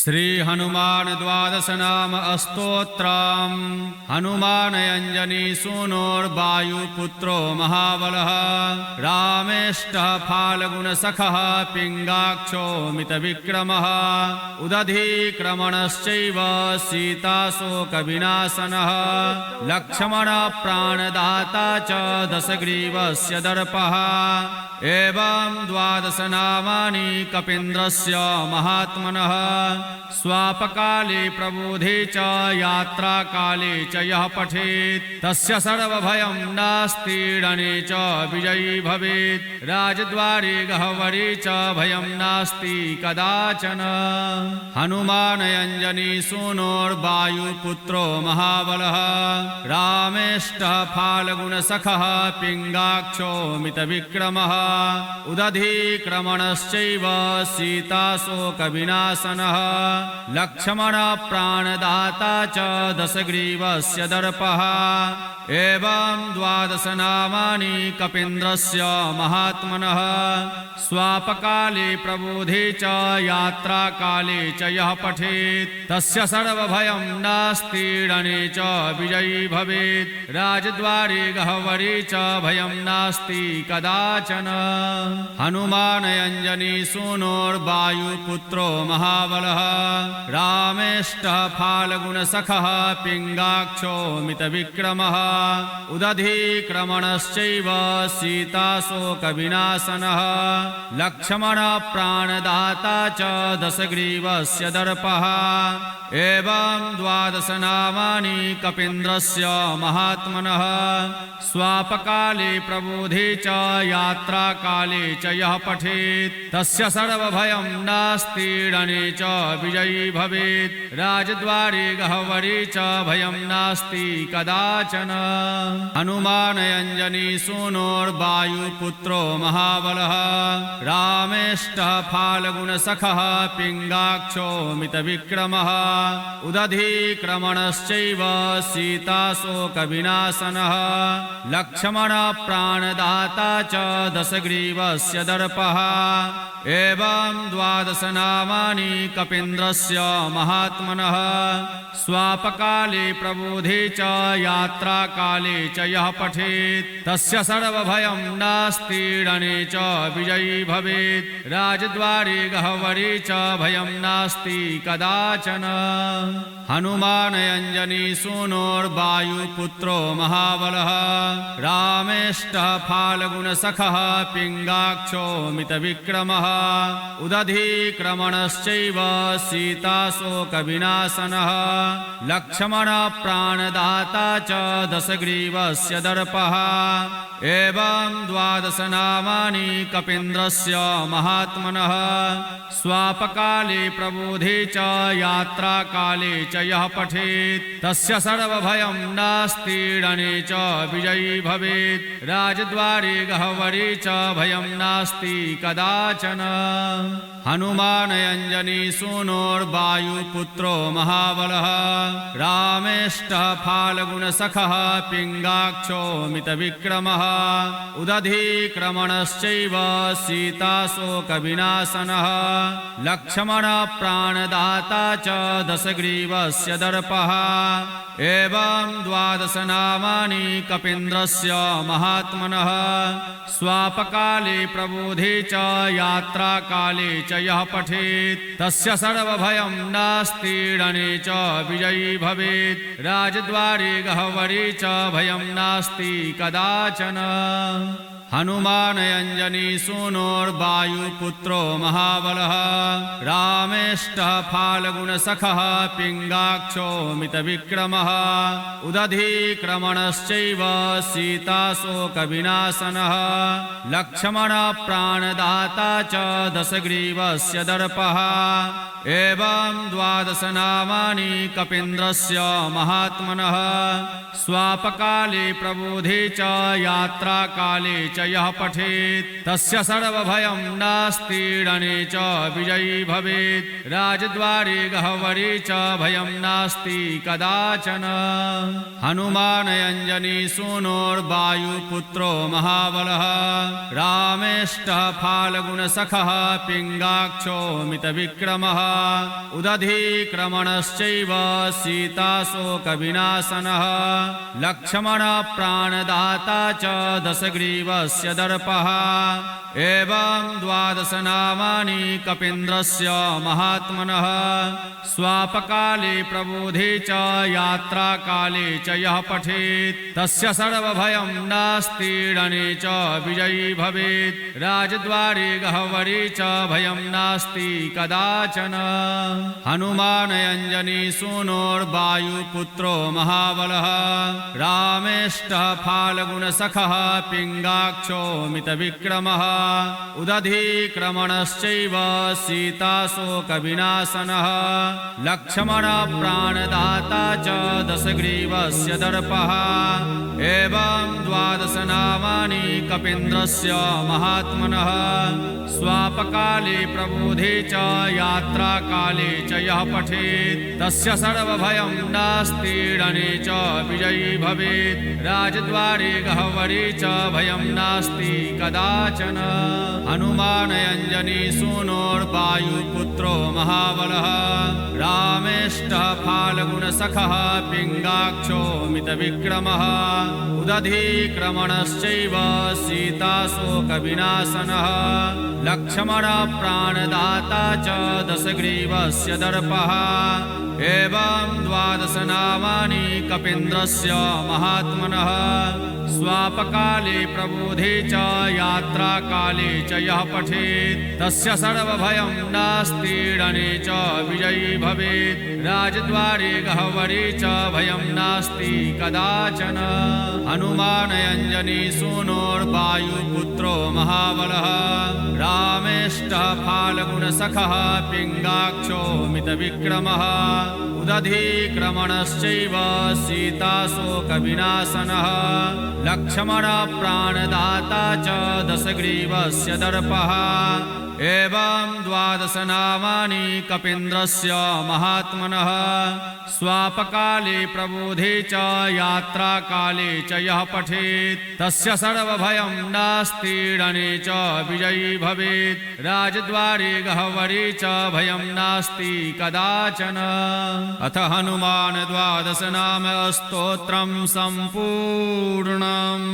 श्री हनुमान द्वादश नाम स्तोत्रम्। हनुमानयञ्जनी सूनोर्वायुपुत्रो महाबलः रामेष्टः फाल्गुनसखः पिङ्गाक्षो मितविक्रमः उदधीक्रमणश्चैव सीताशोकविनाशनः लक्ष्मणप्राणदाता च दशग्रीवस्य दर्पः। एवं द्वादश नामानि कपीन्द्रस्य महात्मनः स्वापकाले प्रबोधे च यात्राकाले च यः पठेत् तस्य सर्वभयं नास्ति रणे च विजयी भवेत्। राजद्वारे गह्वरे च भयं नास्ति कदाचन। हनुमानयञ्जनी सूनोर्वायुपुत्रो महाबलः रामेष्टः फाल्गुनसखः पिङ्गाक्षो मितविक्रमः उदधीक्रमणश्चैव सीताशोकविनाशनः लक्ष्मणप्राणदाता च दशग्रीवस्य दर्पः। एवं द्वादश नामानि कपीन्द्रस्य महात्मनः स्वापकाले प्रबोधे च यात्राकाले च यः पठेत् तस्य सर्वभयं नास्ति रणे च विजयी भवेत्। राजद्वारे गह्वरे च भयं नास्ति कदाचन। हनुमानयञ्जनी सूनोर्वायुपुत्रो महाबलः रामेष्टः फाल्गुनसखः पिङ्गाक्षो मितविक्रमः उदधीक्रमणश्चैव सीताशोकविनाशनः लक्ष्मणप्राणदाता च दशग्रीवस्य दर्पः। एवं द्वादश नामानि कपीन्द्रस्य महात्मनः स्वापकाले प्रबोधे च यात्राकाले च यः पठेत् तस्य सर्वभयं नास्ति रणे च विजयी भवेत्। राजद्वारे गह्वरे च भयं नास्ति कदाचन। हनुमानयञ्जनी सूनोर्वायुपुत्रो महाबलः रामेष्टः फाल्गुनसखः पिङ्गाक्षो मितविक्रमः उदधीक्रमणश्चैव सीताशोकविनाशनः लक्ष्मणप्राणदाता च दशग्रीवस्य दर्पः। एवं द्वादश नामानि कपीन्द्रस्य महात्मनः स्वापकाले प्रबोधे च यात्राकाले च यः पठेत् तस्य सर्वभयं नास्ति रणे च विजयी भवेत्। राजद्वारे गह्वरे च भयं नास्ति कदाचन। हनुमानयञ्जनी सूनोर्वायुपुत्रो महाबलः रामेष्टः फाल्गुनसखः पिङ्गाक्षो मितविक्रमः उदधीक्रमणश्चैव सीताशोकविनाशनः लक्ष्मणप्राणदाता च दशग्रीवस्य दर्पः। एवं द्वादश नामानि कपीन्द्रस्य महात्मनः स्वापकाले प्रबोधे च यात्राकाले च यः पठेत् तस्य सर्वभयं नास्ति रणे च विजयी भवेत्। राजद्वारे गह्वरे च भयं नास्ति कदाचन। हनुमानयञ्जनी सूनोर्वायुपुत्रो महाबलः रामेष्टः फाल्गुनसखः पिङ्गाक्षो मितविक्रमः उदधीक्रमणश्चैव सीताशोकविनाशनः लक्ष्मणप्राणदाता च दशग्रीवस्य दर्पः। एवं द्वादश नामानि कपीन्द्रस्य महात्मनः स्वापकाले प्रबोधे च यात्राकाले च यः पठेत् तस्य सर्वभयं नास्ति रणे च विजयी भवेत्। राजद्वारे गह्वरे च भयं नास्ति कदाचन। हनुमानयञ्जनी सूनोर्वायुपुत्रो महाबलः रामेष्टः फाल्गुनसखः पिङ्गाक्षो मितविक्रमः उदधीक्रमणश्चैव सीताशोकविनाशनः लक्ष्मणप्राणदाता च दशग्रीवस्य दर्पः। एवं द्वादश नामानि कपीन्द्रस्य महात्मनः स्वापकाले प्रबोधे च यात्राकाले च यः पठेत् तस्य सर्वभयं नास्ति रणे च विजयी भवेत्। राजद्वारे गह्वरे च भयं नास्ति कदाचन। हनुमानयञ्जनी सूनोर्वायुपुत्रो महाबलः रामेष्टः फाल्गुनसखः पिङ्गाक्षो मितविक्रमः उदधिक्रमणश्चैव सीताशोकविनाशनः लक्ष्मणप्राणदाता च दशग्रीवस्य दर्पः एवं 12 नामानि कपीन्द्रस्य महात्मनः स्वापकाले प्रबोधे च यात्राकाले च यः पठेत् तस्य सर्वभयं नास्ति रणे च विजयी भवेत् राजद्वारे गह्वरे च भयं नास्ति कदाचन हनुमानयञ्जनी सूनोर्वायुपुत्रो महाबलः रामेष्टः फाल्गुनसखः पिङ्गाक्षो मितविक्रमः उदधिक्रमणश्चैव सीताशोकविनाशनः लक्ष्मणप्राणदाता च दशग्रीवस्य दर्पः एवं 12 नामानि कपीन्द्रस्य महात्मनः स्वापकाले प्रबोधे च यात्राकाले च यः पठेत् तस्य सर्वभयं नास्ति रणे च विजयी भवेत् राजद्वारे गह्वरे च भयं नास्ति कदाचन हनुमानयञ्जनी सूनोर्वायुपुत्रो महाबलः रामेष्टः फाल्गुनसखः पिङ्गाक्षो मितविक्रमः उदधिक्रमणश्चैव सीताशोकविनाशनः लक्ष्मणप्राणदाता च दशग्रीवस्य दर्पः एवं 12 नामानि कपीन्द्रस्य महात्मनः स्वापकाले प्रबोधे च यात्राकाले च यः पठेत् तस्य सर्वभयं नास्ति रणे च विजयी भवेत् राजद्वारे गह्वरे च भयं नास्ति कदाचन हनुमानयञ्जनी सूनोर्वायुपुत्रो महाबलः रामेष्टः फाल्गुनसखः पिङ्गाक्षो मितविक्रमः उदधिक्रमणश्चैव सीताशोकविनाशनः लक्ष्मणप्राणदाता च दशग्रीवस्य दर्पः एवं 12 नामानि कपीन्द्रस्य महात्मनः स्वापकाले प्रबोधे च यात्राकाले च यः पठेत् तस्य सर्वभयं नास्ति रणे च विजयी भवेत् राजद्वारे गह्वरे च भयं नास्ति कदाचन अथ हनुमान् 12 नाम स्तोत्रं सम्पूर्णम्।